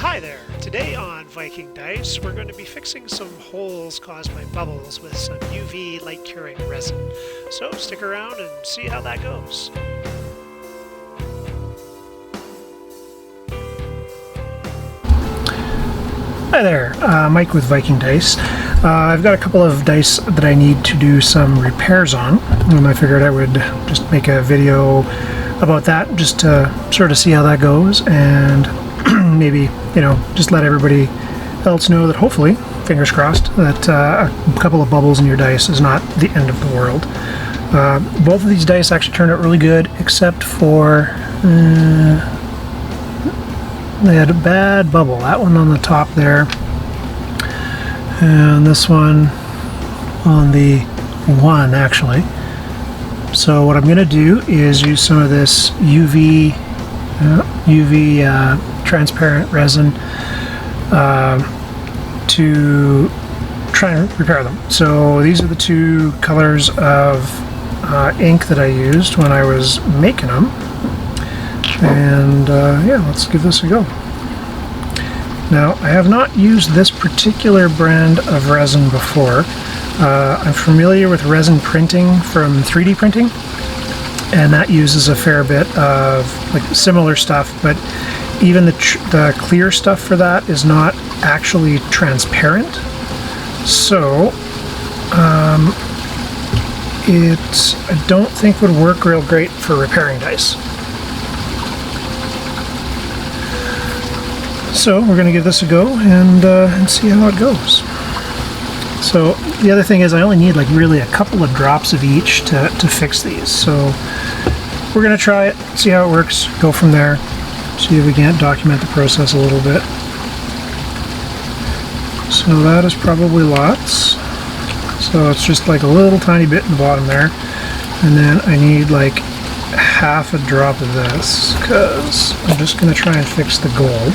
Hi there! Today on Viking Dice, we're going to be fixing some holes caused by bubbles with some UV light curing resin. So stick around and see how that goes. Hi there, Mike with Viking Dice. I've got a couple of dice that I need to do some repairs on, and I figured I would just make a video about that just to sort of see how that goes, and maybe, just let everybody else know that hopefully, fingers crossed, that a couple of bubbles in your dice is not the end of the world. Both of these dice actually turned out really good, except for they had a bad bubble. That one on the top there, and this one on the one actually. So what I'm going to do is use some of this UV transparent resin to try and repair them. So these are the two colors of ink that I used when I was making them. And yeah, let's give this a go. Now, I have not used this particular brand of resin before. I'm familiar with resin printing from 3D printing, and that uses a fair bit of similar stuff, but even the clear stuff for that is not actually transparent. So it I don't think would work real great for repairing dice. So we're going to give this a go and see how it goes. So the other thing is I only need really a couple of drops of each to fix these. So we're going to try it, see how it works, go from there, see if we can't document the process a little bit. So that is probably lots. So it's just a little tiny bit in the bottom there. And then I need half a drop of this because I'm just going to try and fix the gold.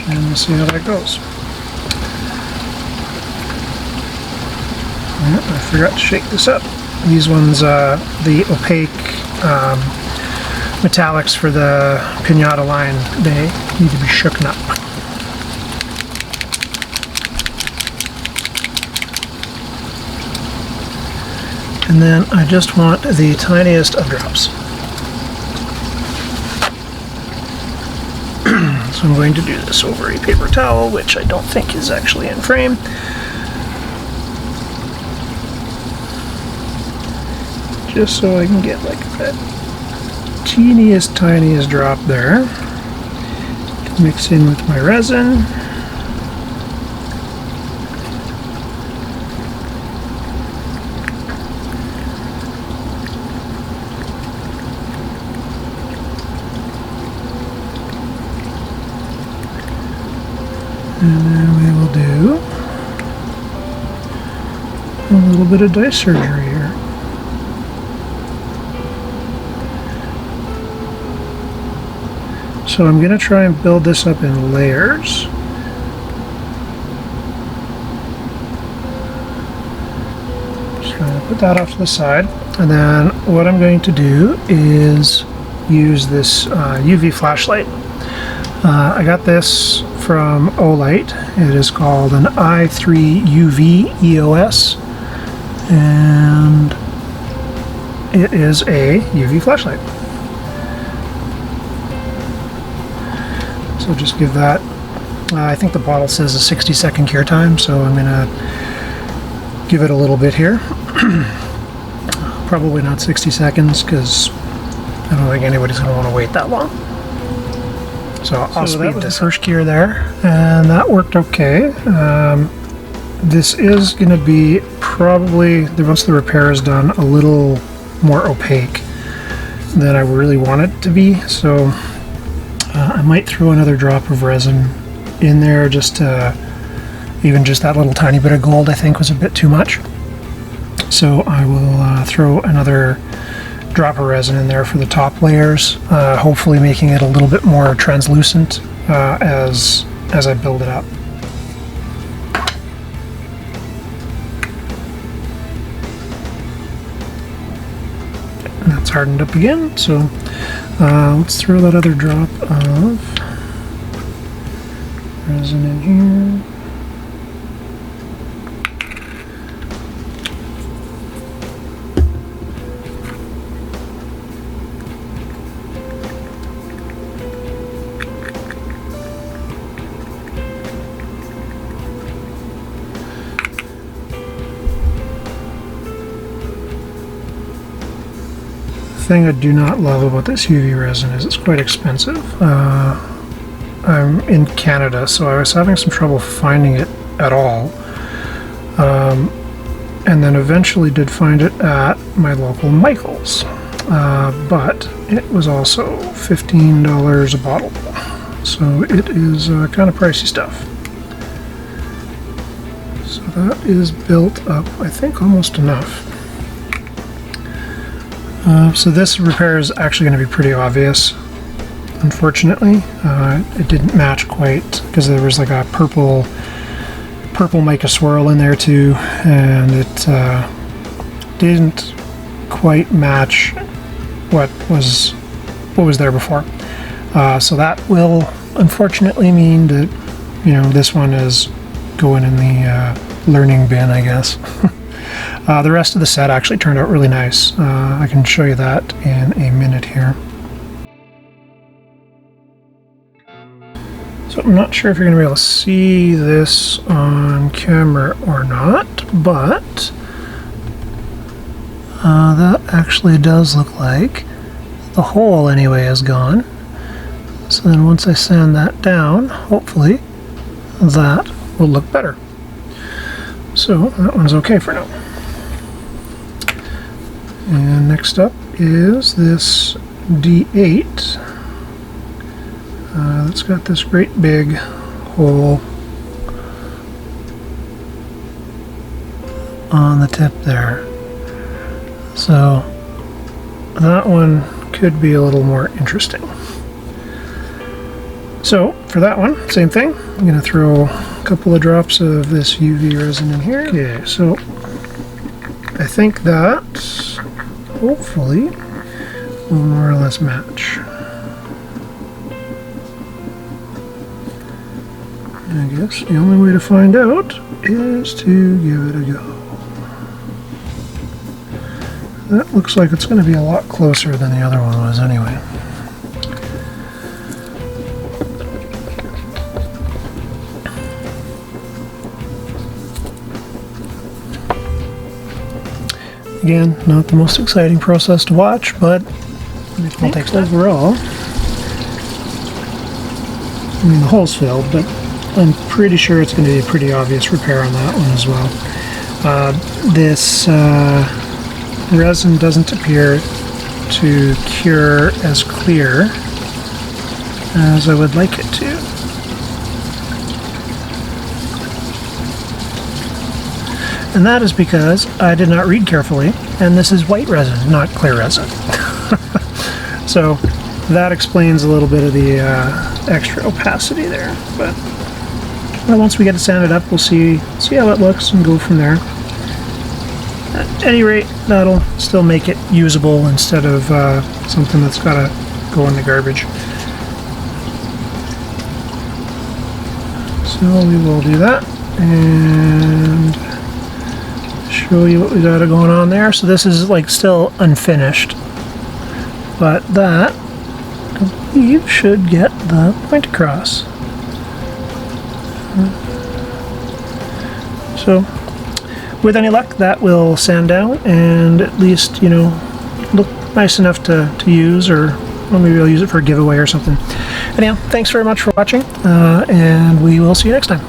And we'll see how that goes. I forgot to shake this up. These ones, the opaque metallics for the pinata line, they need to be shooken up. And then I just want the tiniest of drops. So I'm going to do this over a paper towel, which I don't think is actually in frame. Just so I can get that teeniest, tiniest drop there. Mix in with my resin. And then we will do a little bit of dice surgery here. So I'm going to try and build this up in layers. Just going to put that off to the side. And then what I'm going to do is use this UV flashlight. I got this from Olight. It is called an i3 UV EOS, and it is a UV flashlight. So just give that, I think the bottle says a 60-second cure time, so I'm going to give it a little bit here. Probably not 60 seconds, because I don't think anybody's going to want to wait that long. So I'll speed this first cure there, and that worked okay. This is going to be probably, once the repair is done, a little more opaque than I really want it to be. So I might throw another drop of resin in there, just to, even just that little tiny bit of gold I think was a bit too much. So I will throw another drop of resin in there for the top layers, hopefully making it a little bit more translucent as I build it up. And that's hardened up again, so let's throw that other drop of resin in here. The thing I do not love about this UV resin is it's quite expensive. I'm in Canada, so I was having some trouble finding it at all. And then eventually did find it at my local Michael's. But it was also $15 a bottle. So it is kind of pricey stuff. So that is built up, I think, almost enough. So this repair is actually going to be pretty obvious. Unfortunately, it didn't match quite because there was like a purple mica swirl in there too, and it didn't quite match what was there before. So that will unfortunately mean that, you know, this one is going in the learning bin, I guess. The rest of the set actually turned out really nice. I can show you that in a minute here. So I'm not sure if you're going to be able to see this on camera or not, but that actually does look like the hole anyway is gone. So then once I sand that down, hopefully that will look better. So that one's okay for now. And next up is this D8. It's got this great big hole on the tip there. So that one could be a little more interesting. So for that one, same thing. I'm going to throw a couple of drops of this UV resin in here. Okay, so I think that hopefully will more or less match. I guess the only way to find out is to give it a go. That looks like it's going to be a lot closer than the other one was anyway. Again, not the most exciting process to watch, but I think overall, I mean, the hole's filled, but I'm pretty sure it's going to be a pretty obvious repair on that one as well. This resin doesn't appear to cure as clear as I would like it to. And that is because I did not read carefully, and this is white resin, not clear resin. So that explains a little bit of the extra opacity there. But well, once we get it sanded up, we'll see how it looks and go from there. At any rate, that'll still make it usable instead of something that's got to go in the garbage. So we will do that and show you what we got going on there. So this is like still unfinished, but that I believe should get the point across. So with any luck, that will sand down and at least, you know, look nice enough to use, or well, maybe I'll use it for a giveaway or something. Anyhow, thanks very much for watching, and we will see you next time.